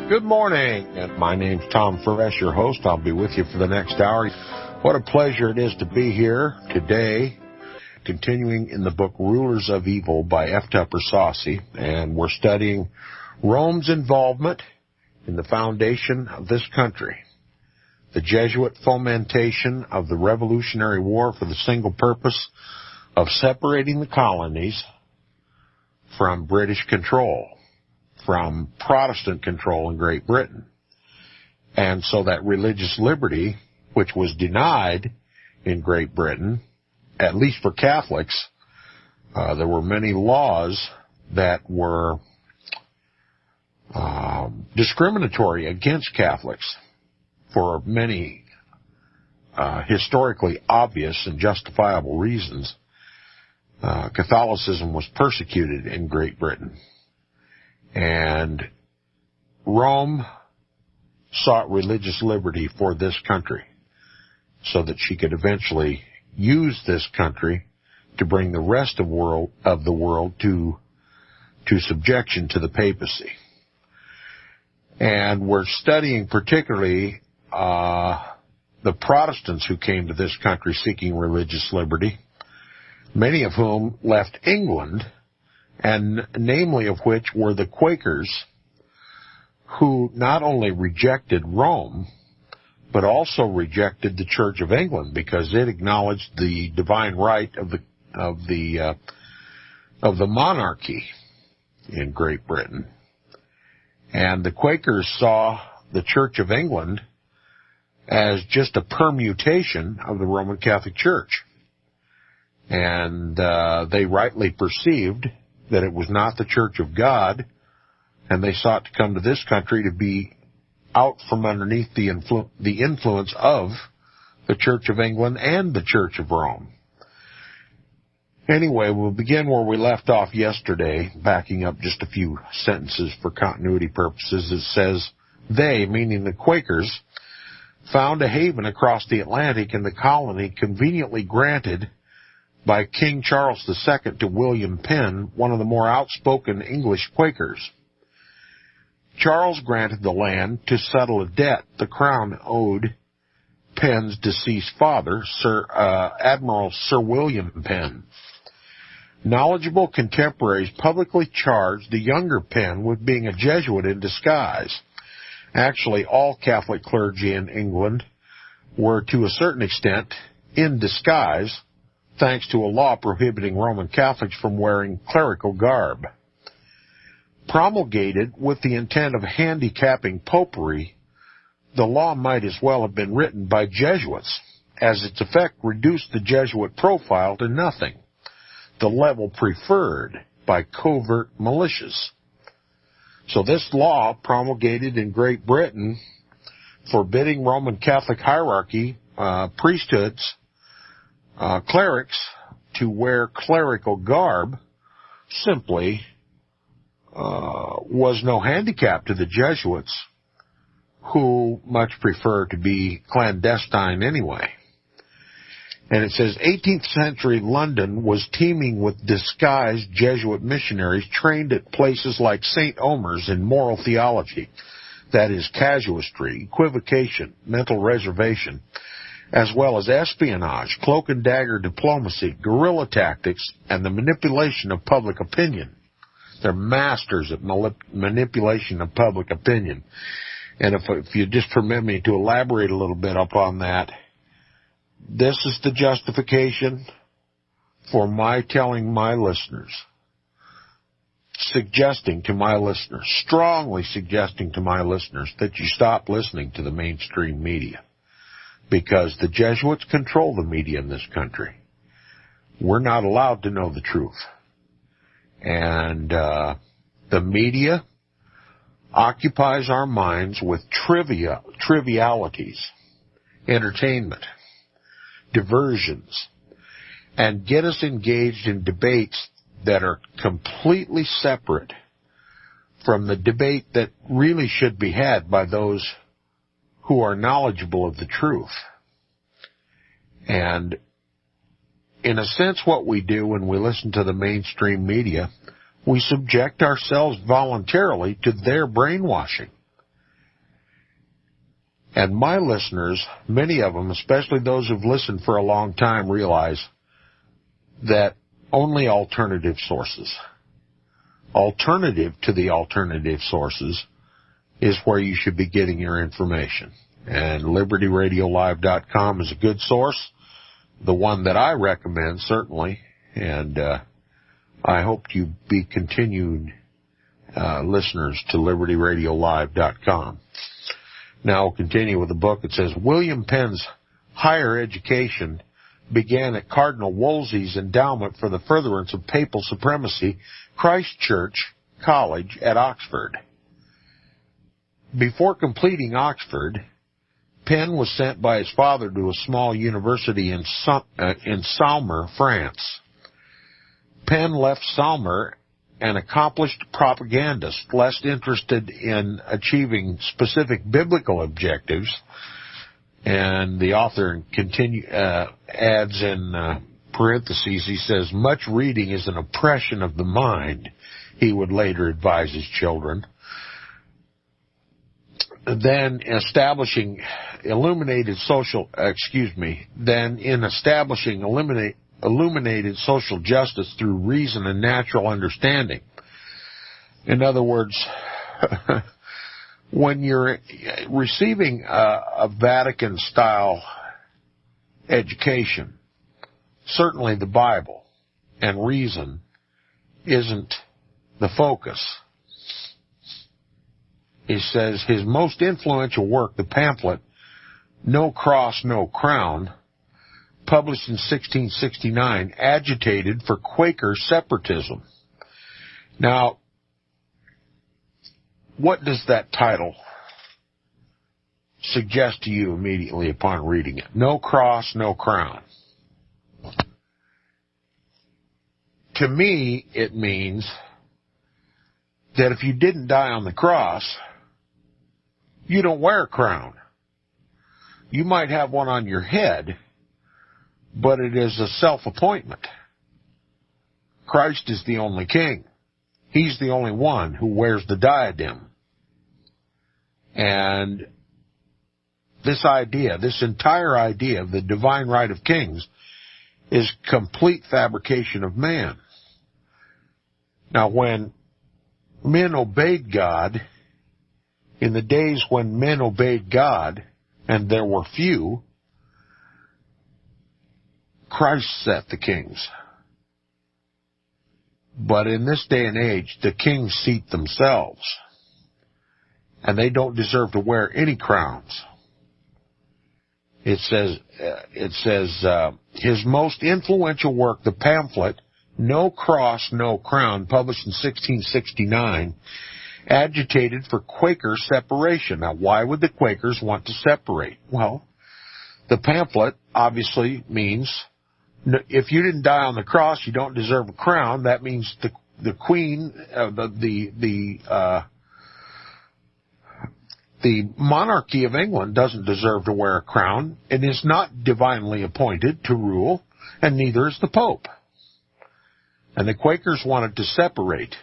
Good morning, and my name's Tom Fresh, your host. I'll be with you for the next hour. What a pleasure it is to be here today, continuing in the book Rulers of Evil by F. Tupper Saucy, and we're studying Rome's involvement in the foundation of this country, the Jesuit fomentation of the Revolutionary War for the single purpose of separating the colonies from British control, from Protestant control in Great Britain. And so that religious liberty, which was denied in Great Britain, at least for Catholics, there were many laws that were discriminatory against Catholics for many historically obvious and justifiable reasons. Catholicism was persecuted in Great Britain. And Rome sought religious liberty for this country so that she could eventually use this country to bring the rest of the world to subjection to the papacy. And we're studying particularly the Protestants who came to this country seeking religious liberty, many of whom left England, and namely of which were the Quakers, who not only rejected Rome, but also rejected the Church of England because it acknowledged the divine right of the monarchy in Great Britain. And the Quakers saw the Church of England as just a permutation of the Roman Catholic Church. And they rightly perceived that it was not the Church of God, and they sought to come to this country to be out from underneath the influence of the Church of England and the Church of Rome. Anyway, we'll begin where we left off yesterday, backing up just a few sentences for continuity purposes. It says, they, meaning the Quakers, found a haven across the Atlantic in the colony conveniently granted by King Charles II to William Penn, one of the more outspoken English Quakers. Charles granted the land to settle a debt the Crown owed Penn's deceased father, Admiral Sir William Penn. Knowledgeable contemporaries publicly charged the younger Penn with being a Jesuit in disguise. Actually, all Catholic clergy in England were, to a certain extent, in disguise, thanks to a law prohibiting Roman Catholics from wearing clerical garb. Promulgated with the intent of handicapping popery, the law might as well have been written by Jesuits, as its effect reduced the Jesuit profile to nothing, the level preferred by covert militias. So this law, promulgated in Great Britain, forbidding Roman Catholic hierarchy, priesthoods, clerics to wear clerical garb, simply was no handicap to the Jesuits, who much prefer to be clandestine anyway. And it says, 18th century London was teeming with disguised Jesuit missionaries trained at places like St. Omer's in moral theology, that is, casuistry, equivocation, mental reservation, as well as espionage, cloak and dagger diplomacy, guerrilla tactics, and the manipulation of public opinion. They're masters at manipulation of public opinion. And if you just permit me to elaborate a little bit upon that, this is the justification for my telling my listeners, suggesting to my listeners, strongly suggesting to my listeners that you stop listening to the mainstream media. Because the Jesuits control the media in this country. We're not allowed to know the truth. And the media occupies our minds with trivialities, entertainment, diversions, and get us engaged in debates that are completely separate from the debate that really should be had by those who are knowledgeable of the truth. And in a sense, what we do when we listen to the mainstream media, we subject ourselves voluntarily to their brainwashing. And my listeners, many of them, especially those who've listened for a long time, realize that only alternative sources, alternative to the alternative sources, is where you should be getting your information. And LibertyRadioLive.com is a good source, the one that I recommend, certainly. And I hope you be continued listeners to LibertyRadioLive.com. Now we'll continue with the book. It says, William Penn's higher education began at Cardinal Wolsey's endowment for the furtherance of papal supremacy, Christ Church College at Oxford. Before completing Oxford, Penn was sent by his father to a small university in Saumur, France. Penn left Saumur an accomplished propagandist, less interested in achieving specific biblical objectives, and the author adds in parentheses, he says, much reading is an oppression of the mind, he would later advise his children. Then in establishing illuminated social justice through reason and natural understanding. In other words, when you're receiving a Vatican-style education, certainly the Bible and reason isn't the focus. He says his most influential work, the pamphlet, No Cross, No Crown, published in 1669, agitated for Quaker separatism. Now, what does that title suggest to you immediately upon reading it? No Cross, No Crown. To me, it means that if you didn't die on the cross, you don't wear a crown. You might have one on your head, but it is a self-appointment. Christ is the only king. He's the only one who wears the diadem. And this entire idea of the divine right of kings is complete fabrication of man. Now, when men obeyed God, in the days when men obeyed God, and there were few, Christ set the kings. But in this day and age, the kings seat themselves, and they don't deserve to wear any crowns. It says his most influential work, the pamphlet, No Cross, No Crown, published in 1669, agitated for Quaker separation. Now, why would the Quakers want to separate? Well, the pamphlet obviously means if you didn't die on the cross, you don't deserve a crown. That means the queen, the monarchy of England doesn't deserve to wear a crown and is not divinely appointed to rule, and neither is the Pope. And the Quakers wanted to separate,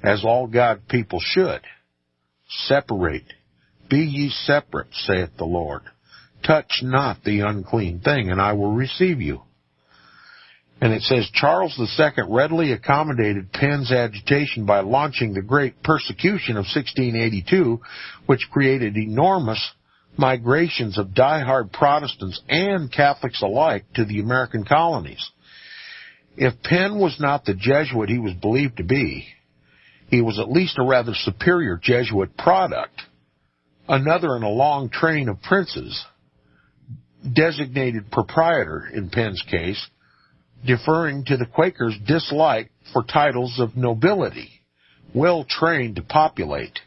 as all God people should. Separate. Be ye separate, saith the Lord. Touch not the unclean thing, and I will receive you. And it says Charles II readily accommodated Penn's agitation by launching the Great Persecution of 1682, which created enormous migrations of diehard Protestants and Catholics alike to the American colonies. If Penn was not the Jesuit he was believed to be, he was at least a rather superior Jesuit product, another in a long train of princes, designated proprietor in Penn's case, deferring to the Quakers' dislike for titles of nobility, well trained to populate,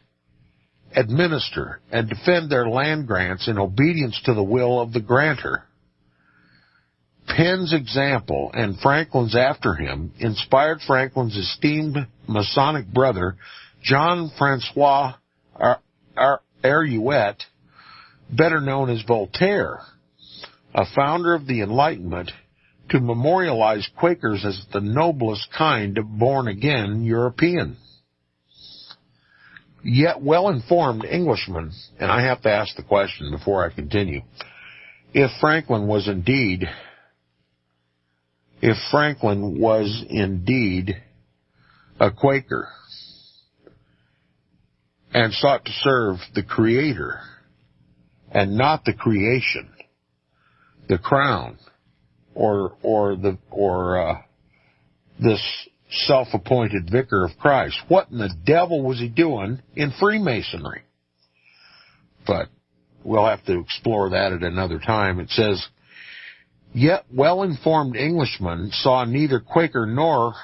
administer, and defend their land grants in obedience to the will of the grantor. Penn's example, and Franklin's after him, inspired Franklin's esteemed Masonic brother, John Francois Arouet, better known as Voltaire, a founder of the Enlightenment, to memorialize Quakers as the noblest kind of born-again European. Yet well-informed Englishmen, and I have to ask the question before I continue, if Franklin was indeed a Quaker and sought to serve the Creator and not the creation, the crown, or this self-appointed vicar of Christ, what in the devil was he doing in Freemasonry? But we'll have to explore that at another time. It says, yet well-informed Englishmen saw neither Quaker nor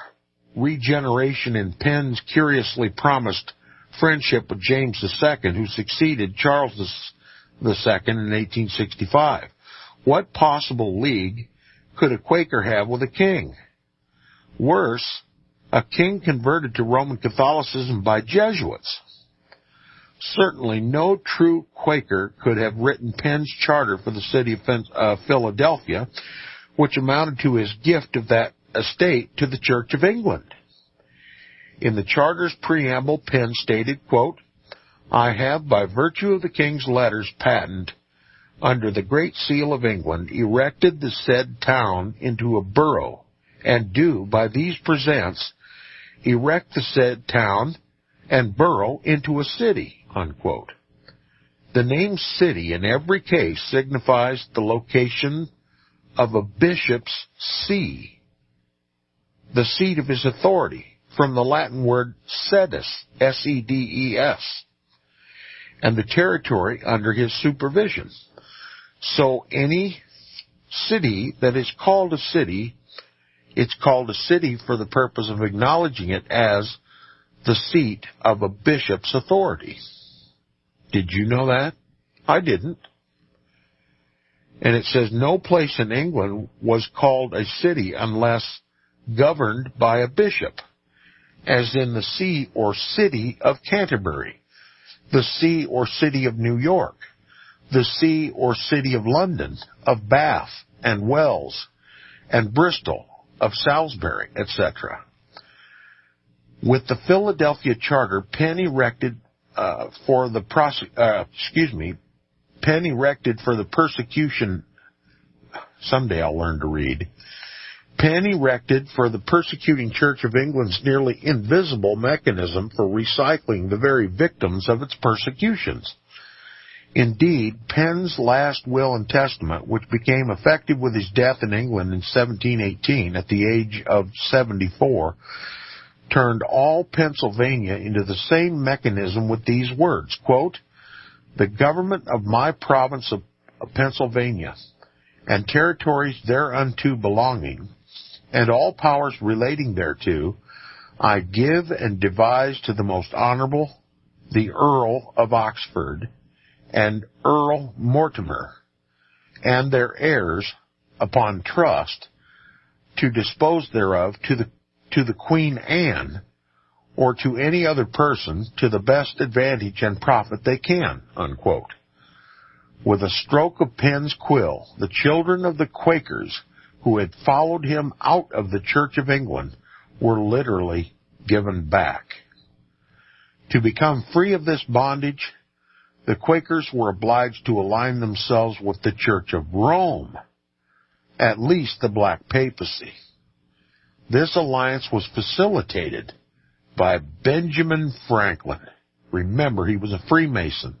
regeneration in Penn's curiously promised friendship with James II, who succeeded Charles II in 1865. What possible league could a Quaker have with a king? Worse, a king converted to Roman Catholicism by Jesuits. Certainly no true Quaker could have written Penn's charter for the city of Philadelphia, which amounted to his gift of that estate to the Church of England. In the charter's preamble, Penn stated, quote, I have, by virtue of the king's letters patent, under the Great Seal of England, erected the said town into a borough, and do, by these presents, erect the said town and borough into a city, unquote. The name city in every case signifies the location of a bishop's see, the seat of his authority, from the Latin word sedis, S-E-D-E-S, and the territory under his supervision. So any city that is called a city, it's called a city for the purpose of acknowledging it as the seat of a bishop's authority. Did you know that? I didn't. And it says no place in England was called a city unless governed by a bishop, as in the see or city of Canterbury, the see or city of New York, the see or city of London, of Bath and Wells, and Bristol, of Salisbury, etc. With the Philadelphia Charter, Penn erected for the persecution. Someday I'll learn to read. Penn erected for the persecuting Church of England's nearly invisible mechanism for recycling the very victims of its persecutions. Indeed, Penn's last will and testament, which became effective with his death in England in 1718 at the age of 74, turned all Pennsylvania into the same mechanism with these words, quote, the government of my province of Pennsylvania and territories thereunto belonging, and all powers relating thereto, I give and devise to the most honorable, the Earl of Oxford, and Earl Mortimer, and their heirs, upon trust, to dispose thereof to the Queen Anne, or to any other person, to the best advantage and profit they can, unquote. With a stroke of Penn's quill, the children of the Quakers who had followed him out of the Church of England were literally given back. To become free of this bondage, the Quakers were obliged to align themselves with the Church of Rome, at least the Black Papacy. This alliance was facilitated by Benjamin Franklin. Remember, he was a Freemason,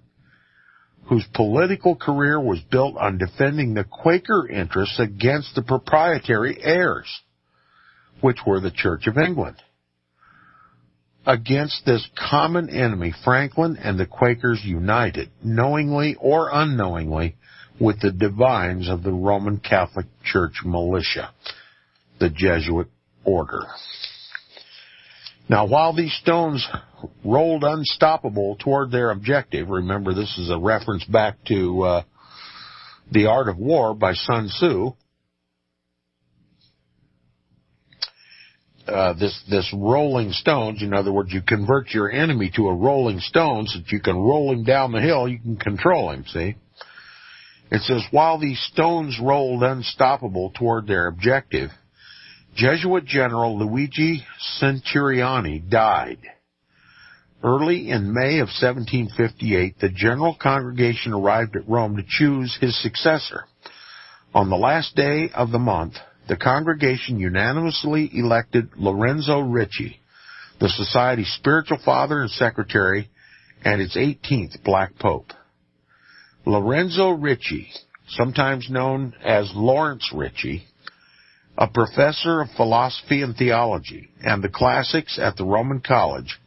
whose political career was built on defending the Quaker interests against the proprietary heirs, which were the Church of England. Against this common enemy, Franklin and the Quakers united, knowingly or unknowingly, with the divines of the Roman Catholic Church militia, the Jesuit order. Now, while these stones rolled unstoppable toward their objective, remember this is a reference back to The Art of War by Sun Tzu, this rolling stones, in other words, you convert your enemy to a rolling stone so that you can roll him down the hill, you can control him, see? It says, while these stones rolled unstoppable toward their objective, Jesuit General Luigi Centurioni died. Early in May of 1758, the General Congregation arrived at Rome to choose his successor. On the last day of the month, the congregation unanimously elected Lorenzo Ricci, the Society's spiritual father and secretary, and its 18th Black Pope. Lorenzo Ricci, sometimes known as Lawrence Ricci, a professor of philosophy and theology and the classics at the Roman College,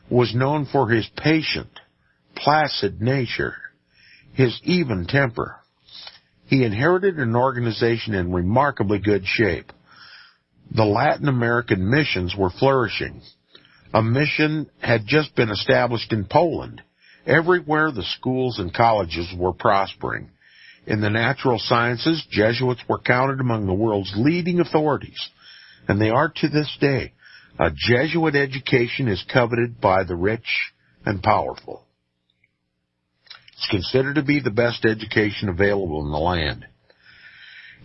was known for his patient, placid nature, his even temper. He inherited an organization in remarkably good shape. The Latin American missions were flourishing. A mission had just been established in Poland. Everywhere the schools and colleges were prospering. In the natural sciences, Jesuits were counted among the world's leading authorities, and they are to this day. A Jesuit education is coveted by the rich and powerful. It's considered to be the best education available in the land.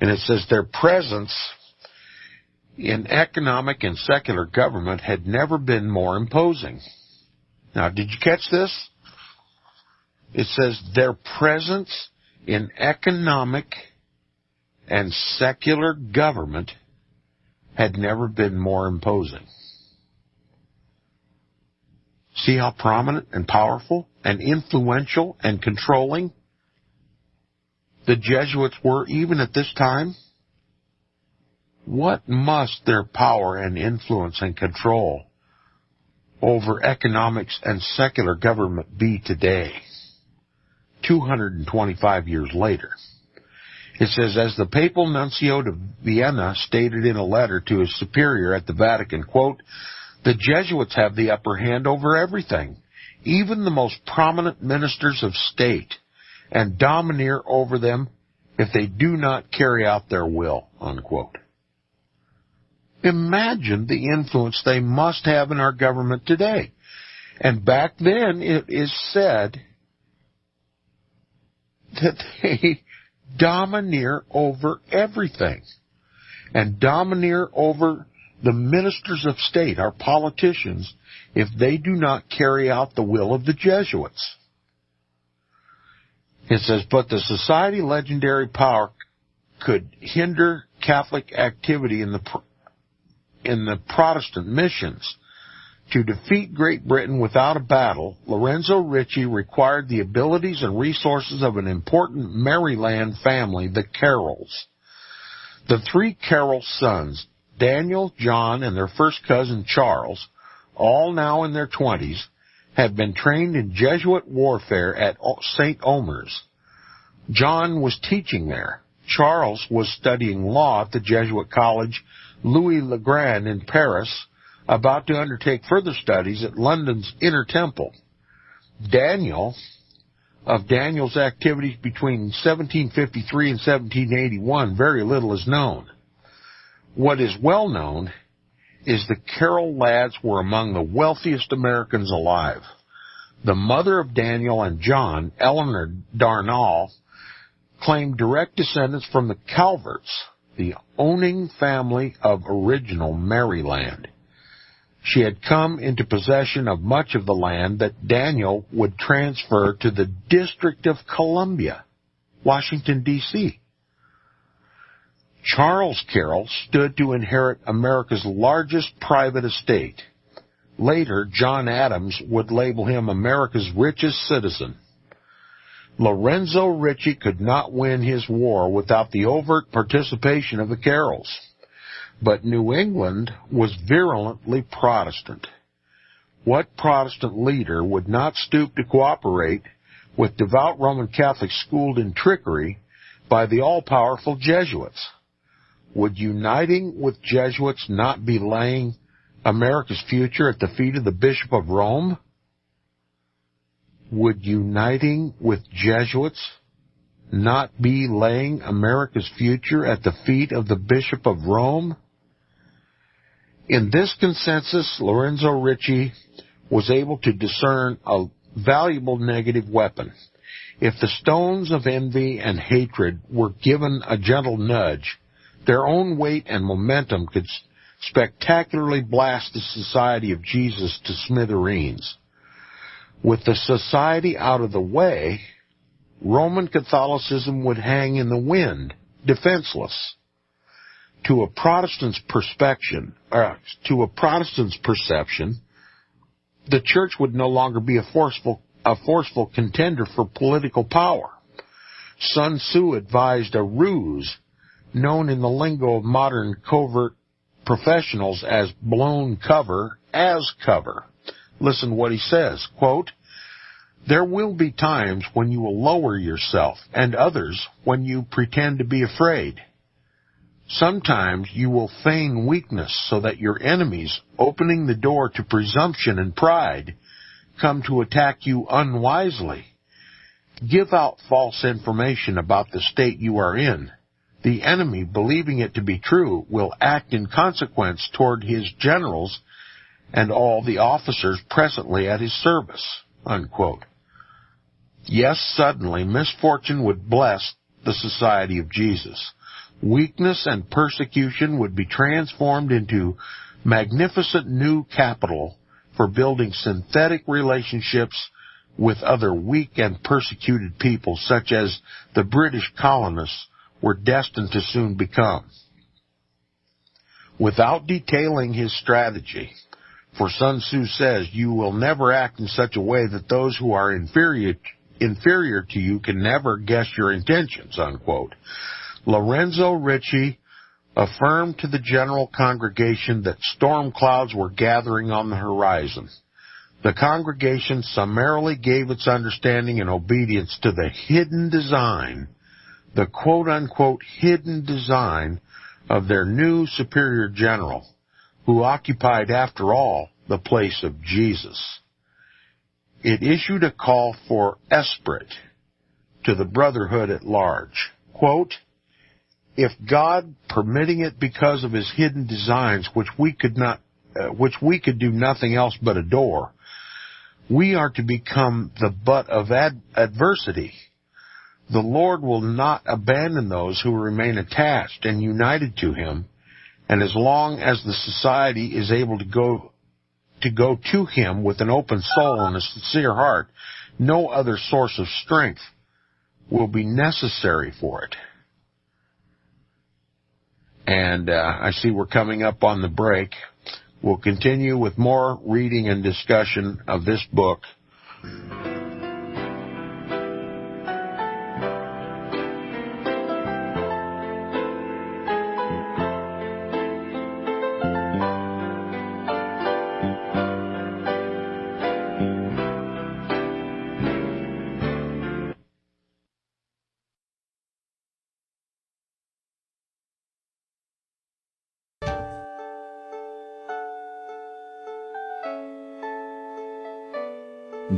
And it says their presence in economic and secular government had never been more imposing. Now, did you catch this? It says their presence in economic and secular government had never been more imposing. See how prominent and powerful and influential and controlling the Jesuits were even at this time? What must their power and influence and control over economics and secular government be today, 225 years later? It says, as the papal nuncio to Vienna stated in a letter to his superior at the Vatican, quote, the Jesuits have the upper hand over everything, even the most prominent ministers of state, and domineer over them if they do not carry out their will, unquote. Imagine the influence they must have in our government today. And back then it is said that they domineer over everything and domineer over the ministers of state, our politicians, if they do not carry out the will of the Jesuits. It says, but the society legendary power could hinder Catholic activity in the Protestant missions. To defeat Great Britain without a battle, Lorenzo Ricci required the abilities and resources of an important Maryland family, the Carrolls. The three Carroll sons, Daniel, John, and their first cousin Charles, all now in their 20s, had been trained in Jesuit warfare at St. Omer's. John was teaching there. Charles was studying law at the Jesuit college Louis le Grand in Paris, about to undertake further studies at London's Inner Temple. Daniel's activities between 1753 and 1781, very little is known. What is well known is the Carroll lads were among the wealthiest Americans alive. The mother of Daniel and John, Eleanor Darnall, claimed direct descendants from the Calverts, the owning family of original Maryland. She had come into possession of much of the land that Daniel would transfer to the District of Columbia, Washington, D.C. Charles Carroll stood to inherit America's largest private estate. Later, John Adams would label him America's richest citizen. Lorenzo Ricci could not win his war without the overt participation of the Carrolls. But New England was virulently Protestant. What Protestant leader would not stoop to cooperate with devout Roman Catholics schooled in trickery by the all-powerful Jesuits? Would uniting with Jesuits not be laying America's future at the feet of the Bishop of Rome? Would uniting with Jesuits not be laying America's future at the feet of the Bishop of Rome? In this consensus, Lorenzo Ricci was able to discern a valuable negative weapon. If the stones of envy and hatred were given a gentle nudge, their own weight and momentum could spectacularly blast the Society of Jesus to smithereens. With the society out of the way, Roman Catholicism would hang in the wind, defenseless. To a Protestant's perception, the church would no longer be a forceful contender for political power. Sun Tzu advised a ruse known in the lingo of modern covert professionals as blown cover as cover. Listen to what he says, quote, "There will be times when you will lower yourself, and others when you pretend to be afraid. Sometimes you will feign weakness so that your enemies, opening the door to presumption and pride, come to attack you unwisely. Give out false information about the state you are in. The enemy, believing it to be true, will act in consequence toward his generals and all the officers presently at his service." Unquote. Yes, suddenly misfortune would bless the Society of Jesus. Weakness and persecution would be transformed into magnificent new capital for building synthetic relationships with other weak and persecuted people, such as the British colonists were destined to soon become. Without detailing his strategy, for Sun Tzu says, "You will never act in such a way that those who are inferior to you can never guess your intentions," unquote. Lorenzo Ricci affirmed to the general congregation that storm clouds were gathering on the horizon. The congregation summarily gave its understanding and obedience to the hidden design, the quote-unquote hidden design of their new superior general, who occupied, after all, the place of Jesus. It issued a call for esprit to the brotherhood at large. Quote, "If God, permitting it because of his hidden designs, which we could do nothing else but adore, we are to become the butt of adversity, the Lord will not abandon those who remain attached and united to him, and as long as the society is able to go to him with an open soul and a sincere heart, no other source of strength will be necessary for it." And I see we're coming up on the break. We'll continue with more reading and discussion of this book.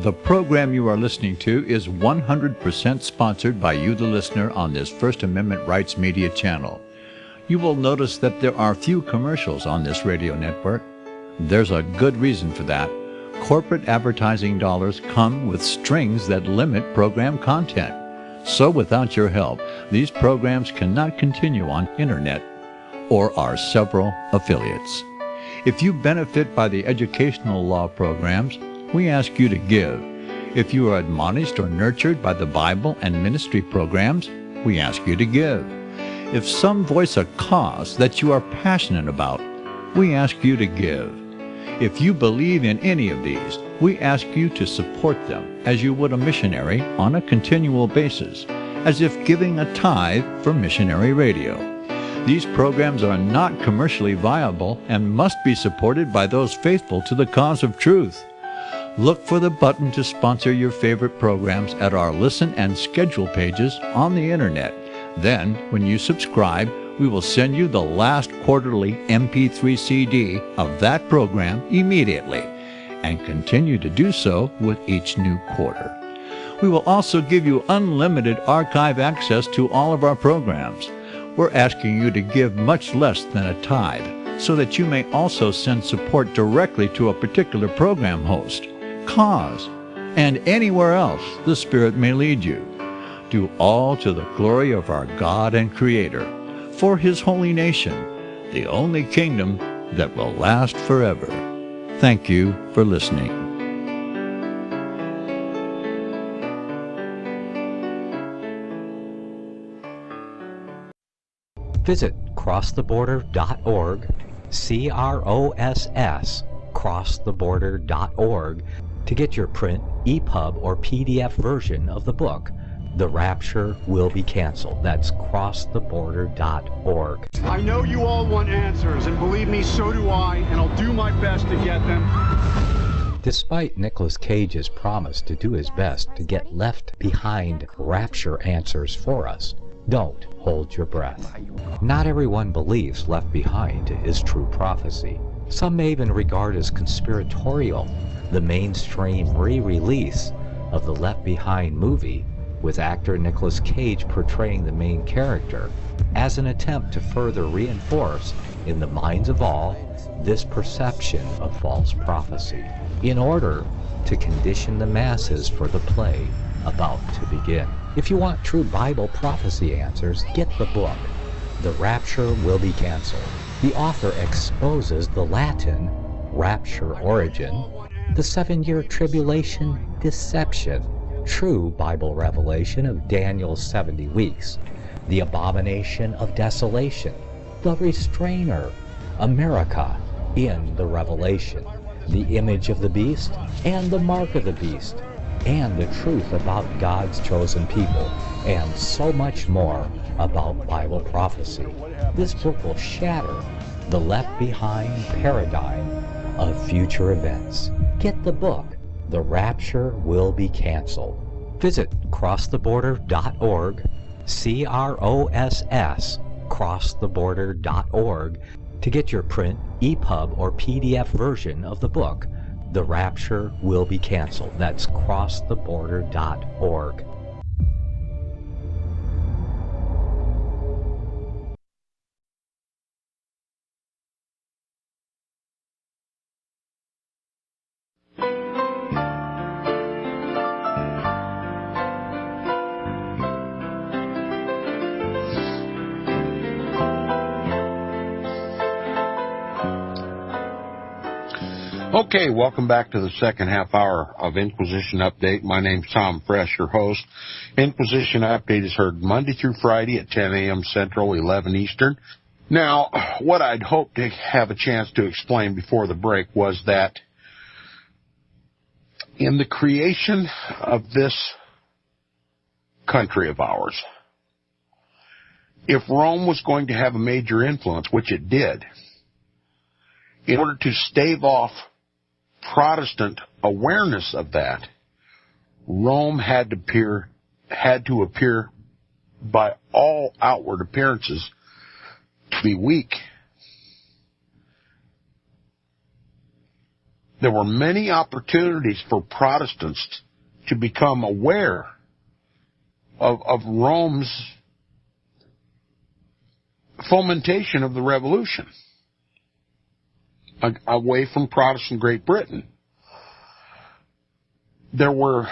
The program you are listening to is 100% sponsored by you, the listener, on this First Amendment Rights Media channel. You will notice that there are few commercials on this radio network. There's a good reason for that. Corporate advertising dollars come with strings that limit program content. So without your help, these programs cannot continue on internet or our several affiliates. If you benefit by the educational law programs, we ask you to give. If you are admonished or nurtured by the Bible and ministry programs, we ask you to give. If some voice a cause that you are passionate about, we ask you to give. If you believe in any of these, we ask you to support them as you would a missionary on a continual basis, as if giving a tithe for missionary radio. These programs are not commercially viable and must be supported by those faithful to the cause of truth. Look for the button to sponsor your favorite programs at our listen and schedule pages on the internet. Then, when you subscribe, we will send you the last quarterly MP3 CD of that program immediately, and continue to do so with each new quarter. We will also give you unlimited archive access to all of our programs. We're asking you to give much less than a tithe, so that you may also send support directly to a particular program host, cause, and anywhere else the Spirit may lead you. Do all to the glory of our God and Creator, for His holy nation, the only kingdom that will last forever. Thank you for listening. Visit crosstheborder.org, CROSS, crosstheborder.org, to get your print, EPUB, or PDF version of the book, The Rapture Will Be Canceled. That's crosstheborder.org. I know you all want answers, and believe me, so do I, and I'll do my best to get them. Despite Nicolas Cage's promise to do his best to get left behind rapture answers for us, don't hold your breath. Not everyone believes Left Behind is true prophecy. Some may even regard as conspiratorial the mainstream re-release of the Left Behind movie with actor Nicolas Cage portraying the main character as an attempt to further reinforce in the minds of all this perception of false prophecy in order to condition the masses for the play about to begin. If you want true Bible prophecy answers, get the book, The Rapture Will Be Canceled. The author exposes the Latin rapture origin, the 7-year tribulation deception, true Bible revelation of Daniel's 70 weeks, the abomination of desolation, the restrainer, America in the Revelation, the image of the beast and the mark of the beast, and the truth about God's chosen people, and so much more about Bible prophecy. This book will shatter the Left Behind paradigm of future events. Get the book, The Rapture Will Be Canceled. Visit crosstheborder.org, CROSS, crosstheborder.org, to get your print, EPUB, or PDF version of the book, The Rapture Will Be Canceled. That's crosstheborder.org. Okay, welcome back to the second half hour of Inquisition Update. My name's Tom Fresh, your host. Inquisition Update is heard Monday through Friday at 10 a.m. Central, 11 Eastern. Now, what I'd hoped to have a chance to explain before the break was that in the creation of this country of ours, if Rome was going to have a major influence, which it did, in order to stave off Protestant awareness of that, Rome had to appear by all outward appearances to be weak. There were many opportunities for Protestants to become aware of Rome's fomentation of the revolution away from Protestant Great Britain. There were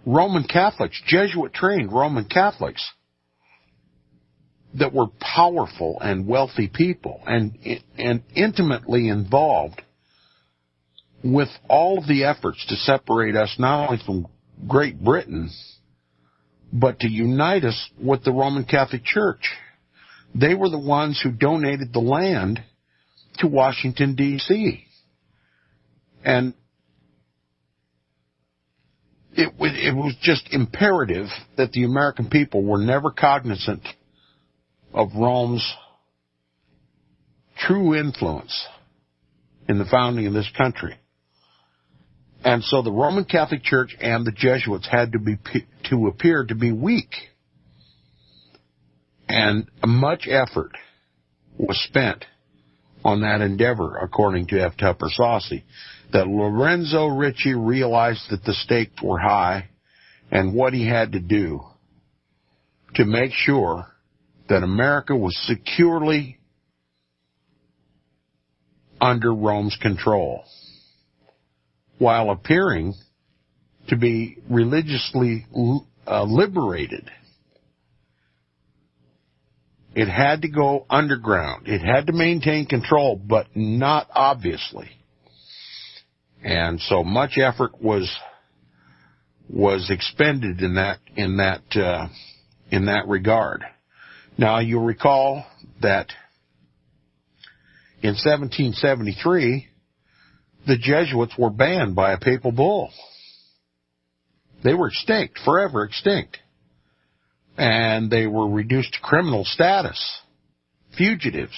Roman Catholics, Jesuit-trained Roman Catholics, that were powerful and wealthy people and intimately involved with all of the efforts to separate us not only from Great Britain, but to unite us with the Roman Catholic Church. They were the ones who donated the land to Washington, D.C. And it was just imperative that the American people were never cognizant of Rome's true influence in the founding of this country. And so the Roman Catholic Church and the Jesuits had to appear to be weak. And much effort was spent on that endeavor, according to F. Tupper Saucy, that Lorenzo Ricci realized that the stakes were high and what he had to do to make sure that America was securely under Rome's control, while appearing to be religiously liberated. It had to go underground. It had to maintain control, but not obviously. And so much effort was expended in that regard. Now, you'll recall that in 1773, the Jesuits were banned by a papal bull. They were extinct, forever extinct. And they were reduced to criminal status, fugitives.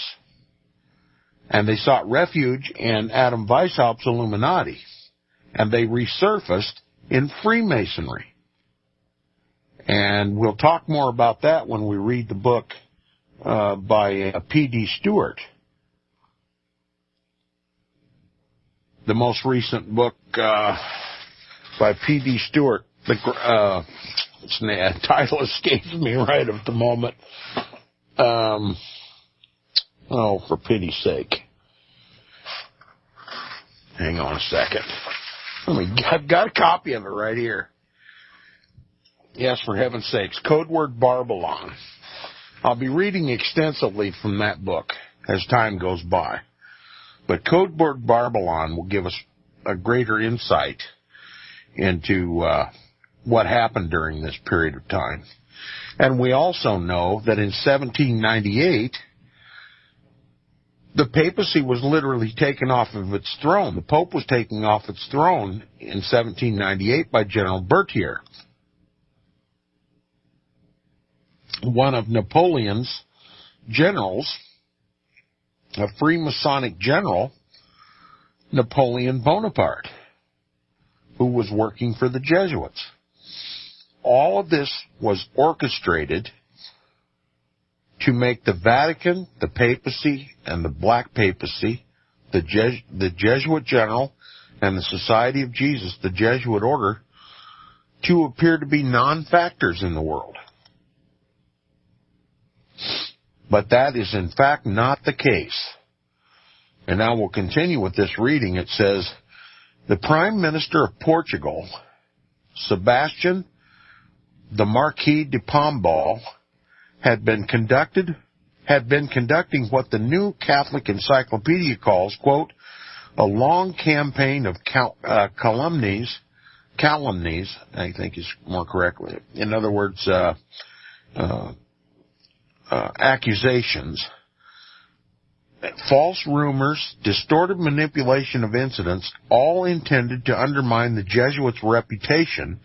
And they sought refuge in Adam Weishaupt's Illuminati. And they resurfaced in Freemasonry. And we'll talk more about that when we read the book by P.D. Stewart. The most recent book by P.D. Stewart. The title escapes me right at the moment. For pity's sake. Hang on a second. I've got a copy of it right here. Yes, for heaven's sakes. Code word Barbelon. I'll be reading extensively from that book as time goes by. But Code word Barbelon will give us a greater insight into what happened during this period of time. And we also know that in 1798, the papacy was literally taken off of its throne. The Pope was taken off its throne in 1798 by General Berthier, one of Napoleon's generals, a Freemasonic general, Napoleon Bonaparte, who was working for the Jesuits. All of this was orchestrated to make the Vatican, the papacy, and the Black Papacy, the Jesuit general, and the Society of Jesus, the Jesuit order, to appear to be non-factors in the world. But that is in fact not the case. And now we'll continue with this reading. It says, the Prime Minister of Portugal, Sebastian the Marquis de Pombal, had been conducting what the New Catholic Encyclopedia calls, quote, a long campaign of calumnies, I think is more correctly. In other words, accusations, false rumors, distorted manipulation of incidents, all intended to undermine the Jesuits' reputation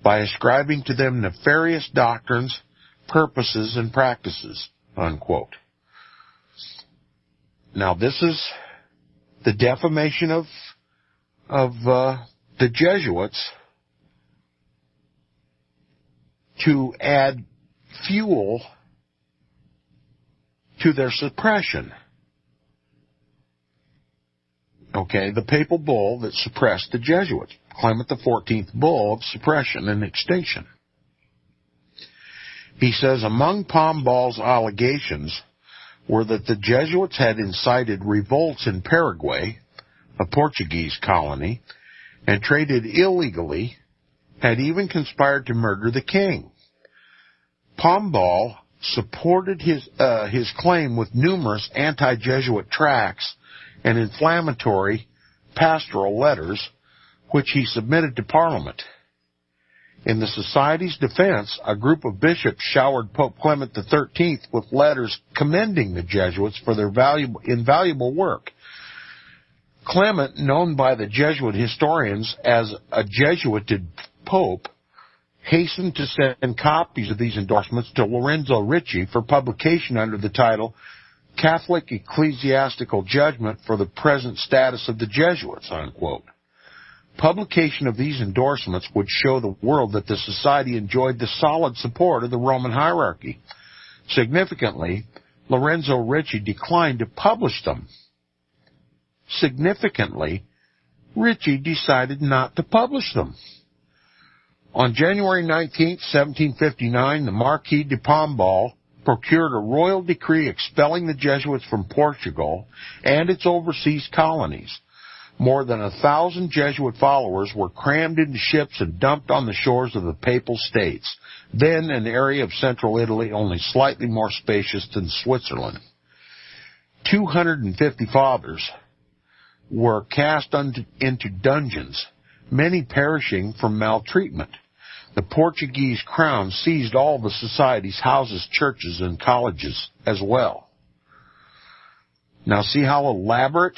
by ascribing to them nefarious doctrines, purposes, and practices, unquote. Now, this is the defamation of the Jesuits to add fuel to their suppression. Okay, the papal bull that suppressed the Jesuits, Clement XIV bull of suppression and extinction. He says, among Pombal's allegations were that the Jesuits had incited revolts in Paraguay, a Portuguese colony, and traded illegally, had even conspired to murder the king. Pombal supported his claim with numerous anti-Jesuit tracts and inflammatory pastoral letters, which he submitted to Parliament. In the Society's defense, a group of bishops showered Pope Clement XIII with letters commending the Jesuits for their invaluable work. Clement, known by the Jesuit historians as a Jesuited pope, hastened to send copies of these endorsements to Lorenzo Ricci for publication under the title Catholic Ecclesiastical Judgment for the Present Status of the Jesuits, unquote. Publication of these endorsements would show the world that the Society enjoyed the solid support of the Roman hierarchy. Significantly, Lorenzo Ricci declined to publish them. Significantly, Ricci decided not to publish them. On January 19, 1759, the Marquis de Pombal procured a royal decree expelling the Jesuits from Portugal and its overseas colonies. More than 1,000 Jesuit followers were crammed into ships and dumped on the shores of the Papal States, then an area of central Italy only slightly more spacious than Switzerland. 250 fathers were cast into dungeons, many perishing from maltreatment. The Portuguese crown seized all the society's houses, churches, and colleges as well. Now see how elaborate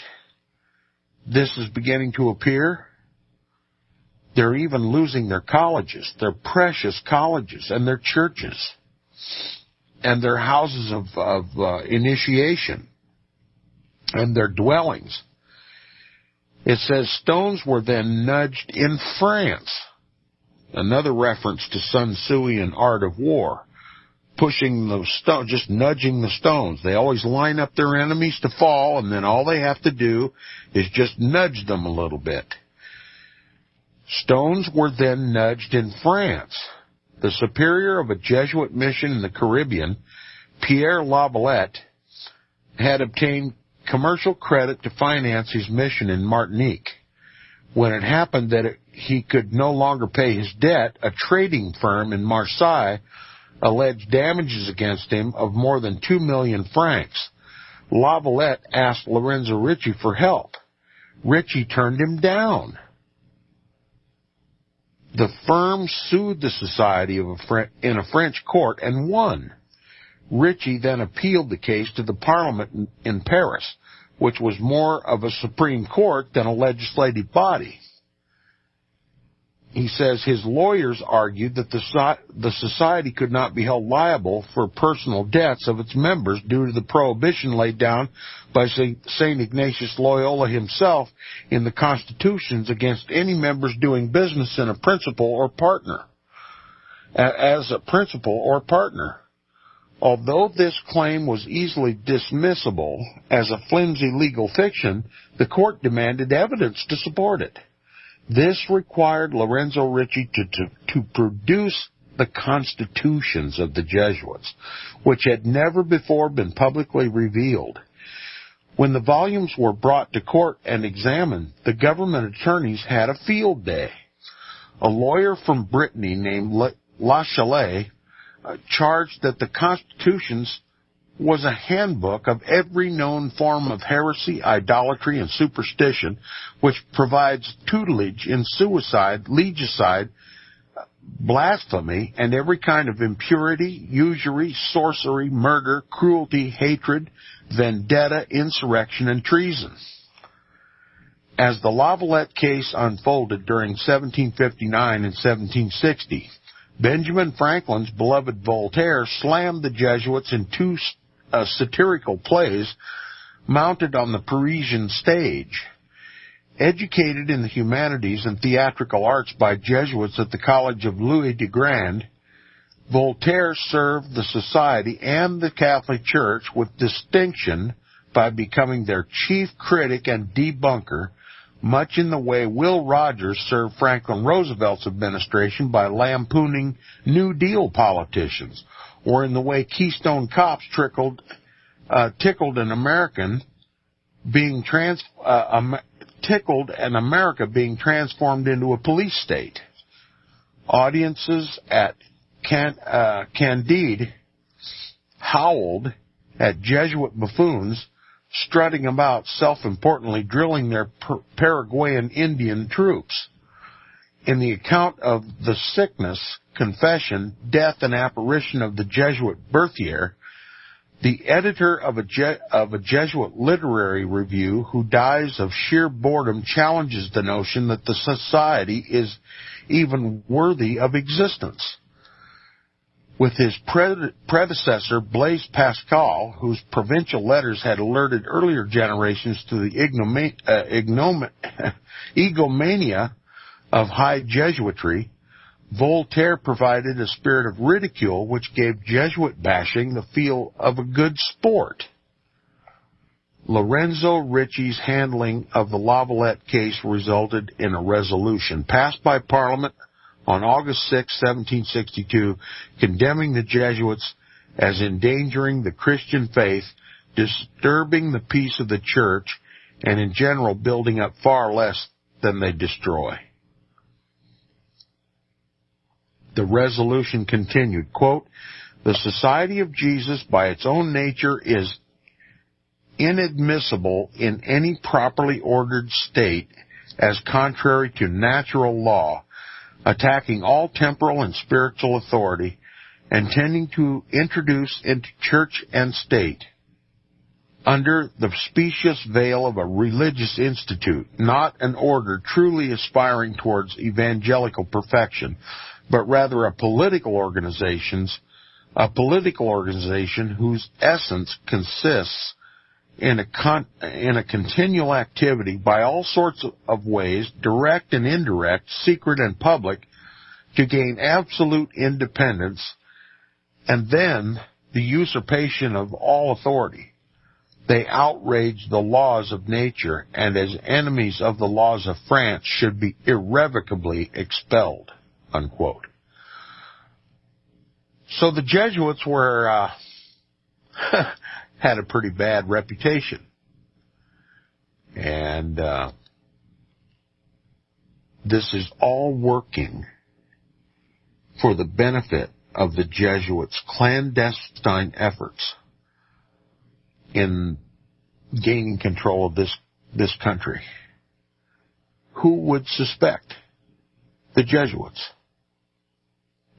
this is beginning to appear? They're even losing their colleges, their precious colleges, and their churches, and their houses of initiation, and their dwellings. It says stones were then nudged in France. Another reference to Sun Tzu and Art of War. Pushing the stone, just nudging the stones. They always line up their enemies to fall, and then all they have to do is just nudge them a little bit. Stones were then nudged in France. The superior of a Jesuit mission in the Caribbean, Pierre Lavalette, had obtained commercial credit to finance his mission in Martinique. When it happened that he could no longer pay his debt, a trading firm in Marseille alleged damages against him of more than 2 million francs. Lavalette asked Lorenzo Ricci for help. Ricci turned him down. The firm sued the society in a French court and won. Ricci then appealed the case to the Parliament in Paris, which was more of a Supreme Court than a legislative body. He says his lawyers argued that the society could not be held liable for personal debts of its members due to the prohibition laid down by St. Ignatius Loyola himself in the constitutions against any members doing business in a principal or partner, as a principal or partner. Although this claim was easily dismissible as a flimsy legal fiction, the court demanded evidence to support it. This required Lorenzo Ricci to produce the constitutions of the Jesuits, which had never before been publicly revealed. When the volumes were brought to court and examined, the government attorneys had a field day. A lawyer from Brittany named Lachalet charged that the Constitutions was a handbook of every known form of heresy, idolatry, and superstition, which provides tutelage in suicide, legicide, blasphemy, and every kind of impurity, usury, sorcery, murder, cruelty, hatred, vendetta, insurrection, and treason. As the Lavalette case unfolded during 1759 and 1760, Benjamin Franklin's beloved Voltaire slammed the Jesuits in two satirical plays mounted on the Parisian stage. Educated in the humanities and theatrical arts by Jesuits at the College of Louis de Grand, Voltaire served the society and the Catholic Church with distinction by becoming their chief critic and debunker, much in the way Will Rogers served Franklin Roosevelt's administration by lampooning New Deal politicians, or in the way Keystone Cops tickled an America being transformed into a police state. Audiences at Candide howled at Jesuit buffoons strutting about self-importantly drilling their Paraguayan Indian troops. In the account of the sickness, confession, death, and apparition of the Jesuit Berthier, the editor of a Jesuit literary review who dies of sheer boredom challenges the notion that the society is even worthy of existence. With his predecessor, Blaise Pascal, whose provincial letters had alerted earlier generations to the egomania of high Jesuitry, Voltaire provided a spirit of ridicule which gave Jesuit bashing the feel of a good sport. Lorenzo Ricci's handling of the Lavalette case resulted in a resolution passed by Parliament on August 6, 1762, condemning the Jesuits as endangering the Christian faith, disturbing the peace of the Church, and in general building up far less than they destroy. The resolution continued, quote, "The Society of Jesus by its own nature is inadmissible in any properly ordered state as contrary to natural law, attacking all temporal and spiritual authority, and tending to introduce into church and state, under the specious veil of a religious institute, not an order truly aspiring towards evangelical perfection, but rather a political organization whose essence consists in a continual activity by all sorts of ways, direct and indirect, secret and public, to gain absolute independence, and then the usurpation of all authority. They outrage the laws of nature, and as enemies of the laws of France should be irrevocably expelled, unquote. So the Jesuits were, had a pretty bad reputation. And this is all working for the benefit of the Jesuits' clandestine efforts in gaining control of this country. Who would suspect the Jesuits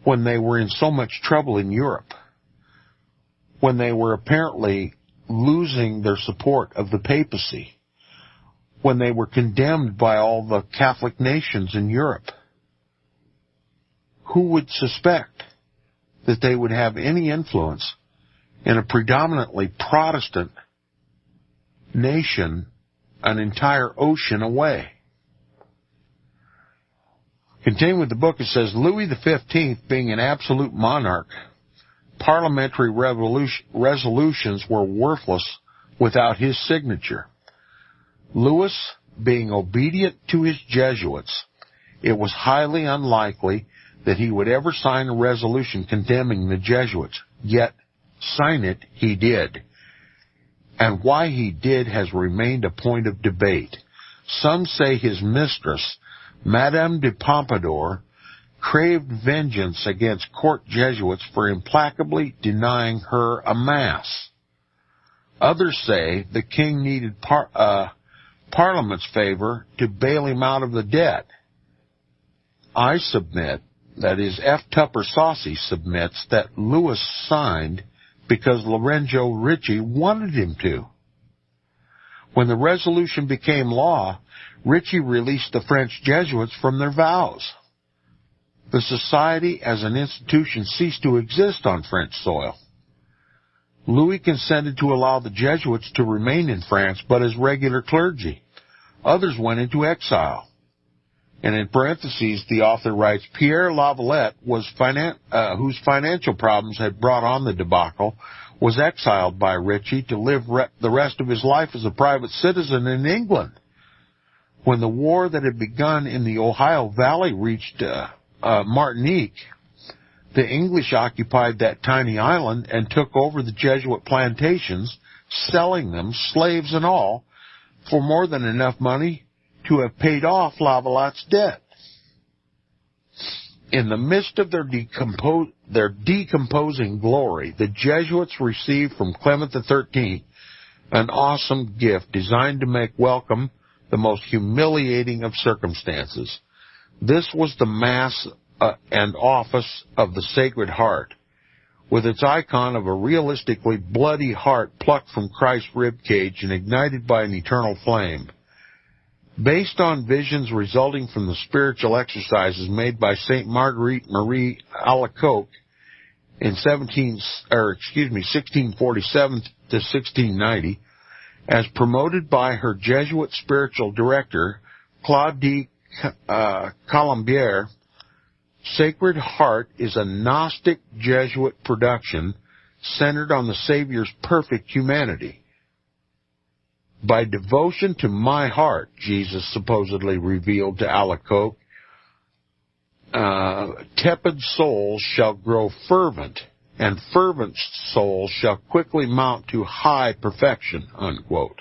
when they were in so much trouble in Europe, when they were apparently losing their support of the papacy, when they were condemned by all the Catholic nations in Europe? Who would suspect that they would have any influence in a predominantly Protestant nation an entire ocean away? Continuing with the book, it says, Louis XV, being an absolute monarch, parliamentary resolutions were worthless without his signature. Louis, being obedient to his Jesuits, it was highly unlikely that he would ever sign a resolution condemning the Jesuits, yet sign it he did. And why he did has remained a point of debate. Some say his mistress, Madame de Pompadour, craved vengeance against court Jesuits for implacably denying her a Mass. Others say the king needed Parliament's favor to bail him out of the debt. I submit, that is, F. Tupper Saucy submits, that Louis signed because Lorenzo Ricci wanted him to. When the resolution became law, Ricci released the French Jesuits from their vows. The society as an institution ceased to exist on French soil. Louis consented to allow the Jesuits to remain in France, but as regular clergy. Others went into exile. And in parentheses, the author writes, Pierre Lavalette, whose financial problems had brought on the debacle, was exiled by Ricci to live the rest of his life as a private citizen in England. When the war that had begun in the Ohio Valley reached Martinique, the English occupied that tiny island and took over the Jesuit plantations, selling them, slaves and all, for more than enough money to have paid off Lavalette's debt. In the midst of their decomposing glory, the Jesuits received from Clement XIII an awesome gift designed to make welcome the most humiliating of circumstances. This was the Mass and Office of the Sacred Heart, with its icon of a realistically bloody heart plucked from Christ's ribcage and ignited by an eternal flame. Based on visions resulting from the spiritual exercises made by St. Marguerite Marie Alacoque in 1647 to 1690, as promoted by her Jesuit spiritual director, Claude de Colombière, Sacred Heart is a Gnostic Jesuit production centered on the Savior's perfect humanity. By devotion to my heart, Jesus supposedly revealed to Alacoque, tepid souls shall grow fervent, and fervent souls shall quickly mount to high perfection, unquote.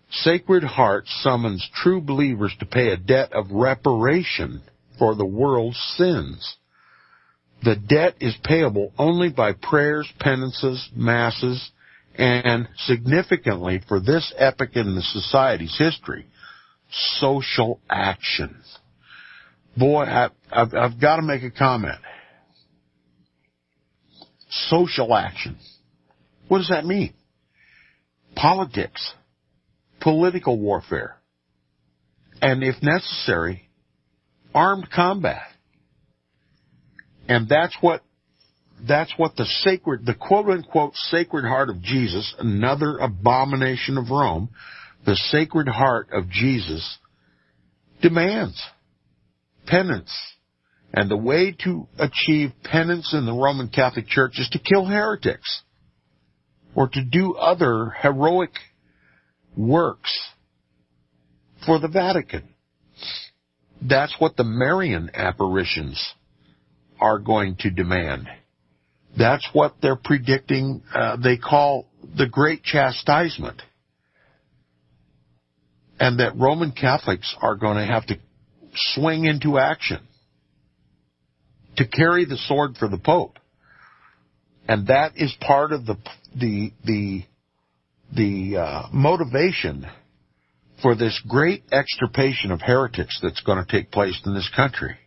Sacred Heart summons true believers to pay a debt of reparation for the world's sins. The debt is payable only by prayers, penances, masses, and, significantly for this epoch in the society's history, social action. Boy, I've got to make a comment. Social action. What does that mean? Politics, political warfare, and if necessary, armed combat. And that's what the quote-unquote Sacred Heart of Jesus, another abomination of Rome, the Sacred Heart of Jesus demands. Penance. And the way to achieve penance in the Roman Catholic Church is to kill heretics or to do other heroic works for the Vatican. That's what the Marian apparitions are going to demand. That's what they're predicting they call the Great Chastisement. And that Roman Catholics are going to have to swing into action to carry the sword for the Pope. And that is part of the motivation for this great extirpation of heretics that's going to take place in this country,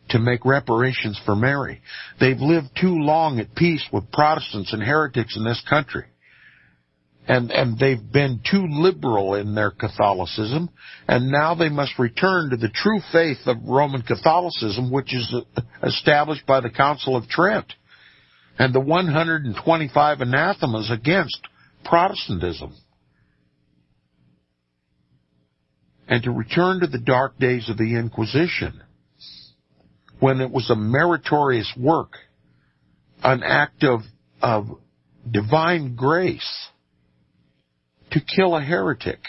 to make reparations for Mary. They've lived too long at peace with Protestants and heretics in this country. And they've been too liberal in their Catholicism, and now they must return to the true faith of Roman Catholicism, which is established by the Council of Trent, and the 125 anathemas against Protestantism. And to return to the dark days of the Inquisition, when it was a meritorious work, an act of divine grace, to kill a heretic.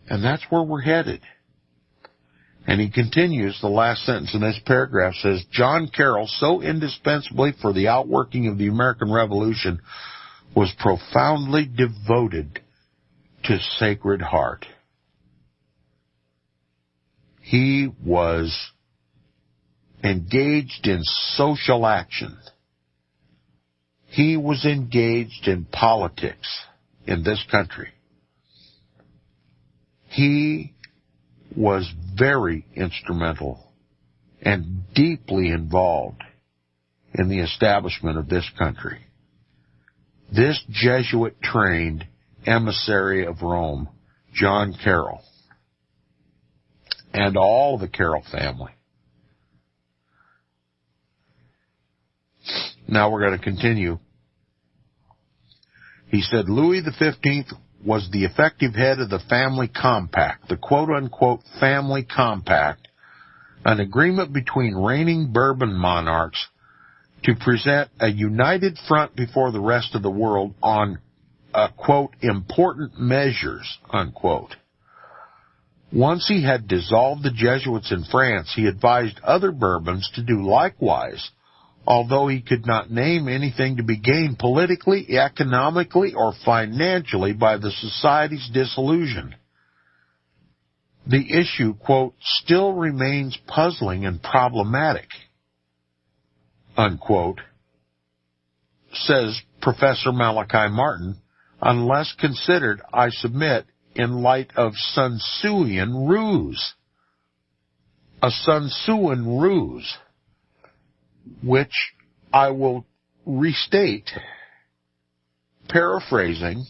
And that's where we're headed. And he continues, the last sentence in this paragraph says, John Carroll, so indispensably for the outworking of the American Revolution, was profoundly devoted to Sacred Heart. He was engaged in social action. He was engaged in politics in this country. He was very instrumental and deeply involved in the establishment of this country. This Jesuit-trained emissary of Rome, John Carroll, and all the Carroll family. Now we're going to continue. He said, Louis XV was the effective head of the family compact, the quote-unquote family compact, an agreement between reigning Bourbon monarchs to present a united front before the rest of the world on, quote, important measures, unquote. Once he had dissolved the Jesuits in France, he advised other Bourbons to do likewise, although he could not name anything to be gained politically, economically, or financially by the society's dissolution. The issue, quote, still remains puzzling and problematic, unquote, says Professor Malachi Martin, unless considered, I submit, in light of Sun Tzuian ruse. A Sun Tzuian ruse, which I will restate, paraphrasing,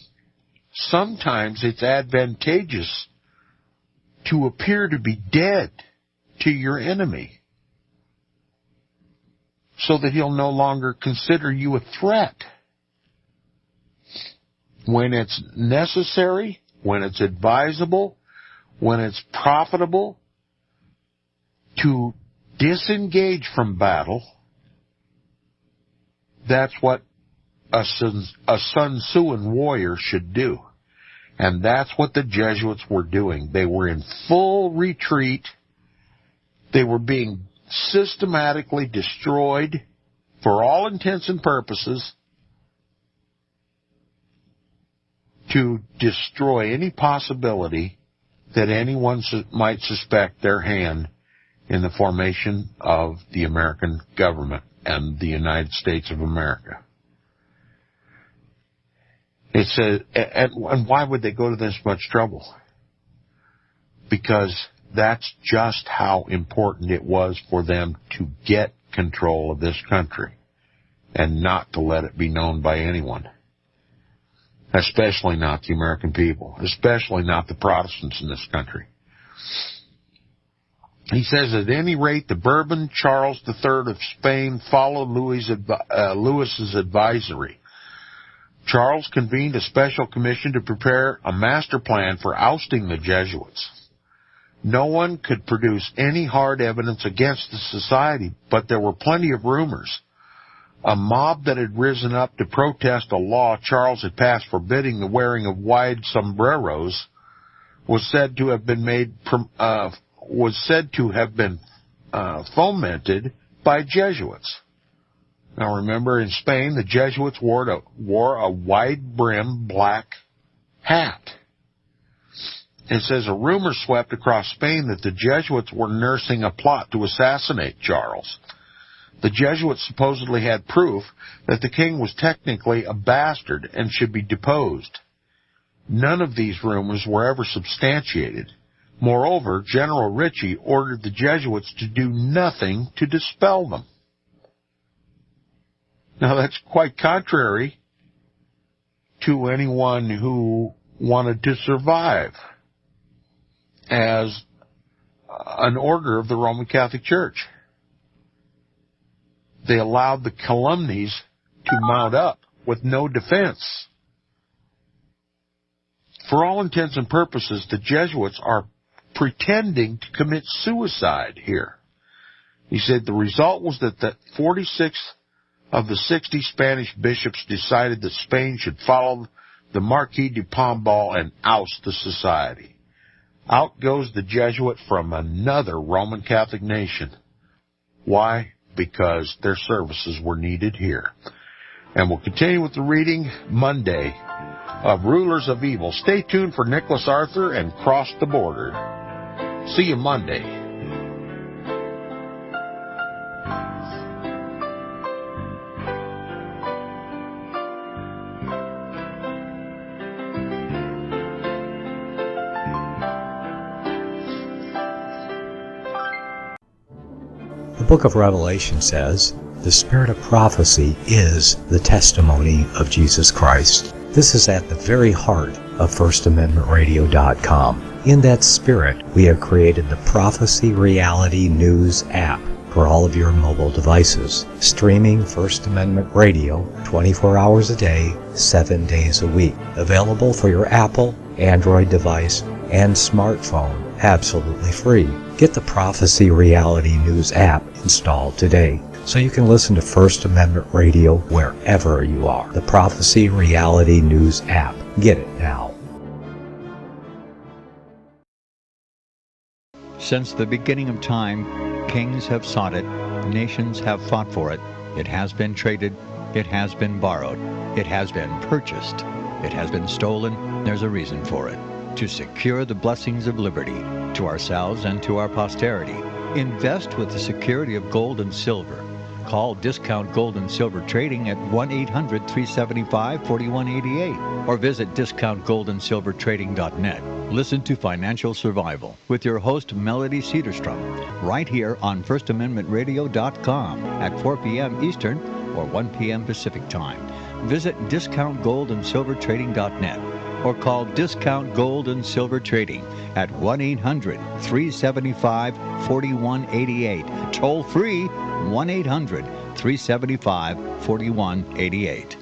sometimes it's advantageous to appear to be dead to your enemy so that he'll no longer consider you a threat. When it's necessary, when it's advisable, when it's profitable to disengage from battle, that's what a Sun Tzuian warrior should do. And that's what the Jesuits were doing. They were in full retreat. They were being systematically destroyed for all intents and purposes to destroy any possibility that anyone might suspect their hand in the formation of the American government and the United States of America. It says, and why would they go to this much trouble? Because that's just how important it was for them to get control of this country and not to let it be known by anyone, especially not the American people, especially not the Protestants in this country. He says, at any rate, the Bourbon Charles III of Spain followed Louis's advisory. Charles convened a special commission to prepare a master plan for ousting the Jesuits. No one could produce any hard evidence against the society, but there were plenty of rumors. A mob that had risen up to protest a law Charles had passed forbidding the wearing of wide sombreros was said to have been fomented by Jesuits. Now remember, in Spain, the Jesuits wore a wide-brimmed black hat. It says a rumor swept across Spain that the Jesuits were nursing a plot to assassinate Charles. The Jesuits supposedly had proof that the king was technically a bastard and should be deposed. None of these rumors were ever substantiated. Moreover, General Ritchie ordered the Jesuits to do nothing to dispel them. Now, that's quite contrary to anyone who wanted to survive as an order of the Roman Catholic Church. They allowed the calumnies to mount up with no defense. For all intents and purposes, the Jesuits are pretending to commit suicide here. He said the result was that 46 of the 60 Spanish bishops decided that Spain should follow the Marquis de Pombal and oust the society. Out goes the Jesuit from another Roman Catholic nation. Why? Because their services were needed here. And we'll continue with the reading Monday of Rulers of Evil. Stay tuned for Nicholas Arthur and Cross the Border. See you Monday. The book of Revelation says, the spirit of prophecy is the testimony of Jesus Christ. This is at the very heart of FirstAmendmentRadio.com. In that spirit, we have created the Prophecy Reality News app for all of your mobile devices, streaming First Amendment Radio 24 hours a day, 7 days a week. Available for your Apple, Android device, and smartphone, absolutely free. Get the Prophecy Reality News app installed today so you can listen to First Amendment Radio wherever you are. The Prophecy Reality News app. Get it now. Since the beginning of time, kings have sought it, nations have fought for it. It has been traded, it has been borrowed, it has been purchased, it has been stolen. There's a reason for it. To secure the blessings of liberty to ourselves and to our posterity. Invest with the security of gold and silver. Call Discount Gold and Silver Trading at 1-800-375-4188 or visit discountgoldandsilvertrading.net. Listen to Financial Survival with your host Melody Cedarstrom right here on FirstAmendmentRadio.com at 4 p.m. Eastern or 1 p.m. Pacific Time. Visit discountgoldandsilvertrading.net or call Discount Gold and Silver Trading at 1-800-375-4188. Toll free 1-800-375-4188.